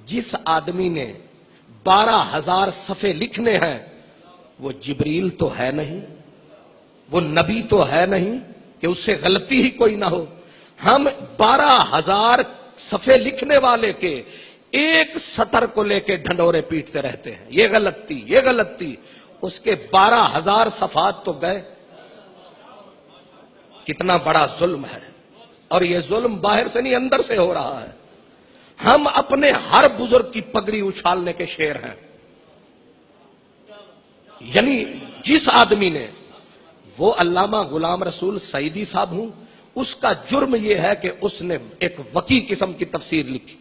جس آدمی نے 12,000 صفحے لکھنے ہیں وہ جبریل تو ہے نہیں، وہ نبی تو ہے نہیں کہ اس سے غلطی ہی کوئی نہ ہو۔ ہم 12,000 صفحے لکھنے والے کے ایک سطر کو لے کے ڈھنڈورے پیٹتے رہتے ہیں، یہ غلطی یہ غلطی، اس کے 12,000 صفحات تو گئے۔ کتنا بڑا ظلم ہے، اور یہ ظلم باہر سے نہیں اندر سے ہو رہا ہے۔ ہم اپنے ہر بزرگ کی پگڑی اچھالنے کے شیر ہیں، یعنی جس آدمی نے، وہ علامہ غلام رسول سعیدی صاحب ہوں، اس کا جرم یہ ہے کہ اس نے ایک وقی قسم کی تفسیر لکھی۔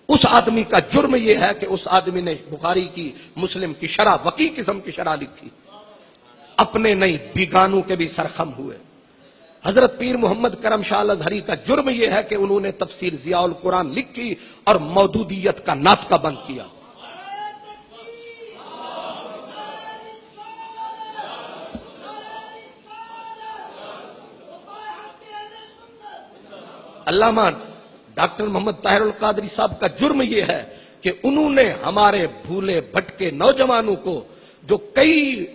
اس آدمی کا جرم یہ ہے کہ اس آدمی نے بخاری کی، مسلم کی شرح، وقی قسم کی شرح لکھی۔ اپنے نہیں بیگانوں کے بھی سرخم ہوئے۔ حضرت پیر محمد کرم شاہ الازہری کا جرم یہ ہے کہ انہوں نے تفسیر ضیاء القرآن لکھی اور مودودیت کا ناطقہ بند کیا۔ علامہ ڈاکٹر محمد طاہر القادری صاحب کا جرم یہ ہے کہ انہوں نے ہمارے بھولے بھٹکے نوجوانوں کو، جو کئی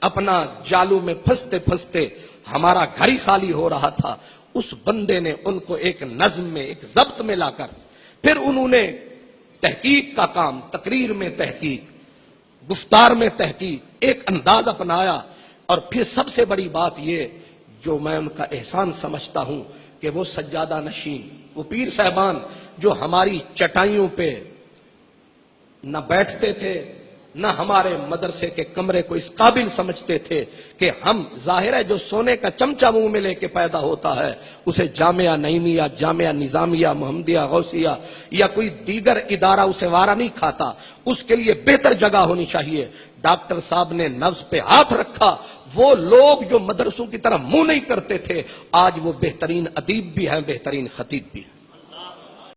اپنا جالوں میں پھنستے پھنستے ہمارا گھر ہی خالی ہو رہا تھا، اس بندے نے ان کو ایک نظم میں، ایک ضبط میں لا کر، پھر انہوں نے تحقیق کا کام، تقریر میں تحقیق، گفتار میں تحقیق، ایک انداز اپنایا۔ اور پھر سب سے بڑی بات یہ جو میں ان کا احسان سمجھتا ہوں کہ وہ سجادہ نشین، وہ پیر صاحبان جو ہماری چٹائیوں پہ نہ بیٹھتے تھے، نہ ہمارے مدرسے کے کمرے کو اس قابل سمجھتے تھے کہ ہم، ظاہر ہے جو سونے کا چمچہ منہ میں لے کے پیدا ہوتا ہے اسے جامعہ نعیمیہ، جامعہ نظامیہ، محمدیہ غوثیہ یا کوئی دیگر ادارہ اسے وارہ نہیں کھاتا، اس کے لیے بہتر جگہ ہونی چاہیے۔ ڈاکٹر صاحب نے نبض پہ ہاتھ رکھا، وہ لوگ جو مدرسوں کی طرح منہ نہیں کرتے تھے، آج وہ بہترین ادیب بھی ہیں، بہترین خطیب بھی ہیں۔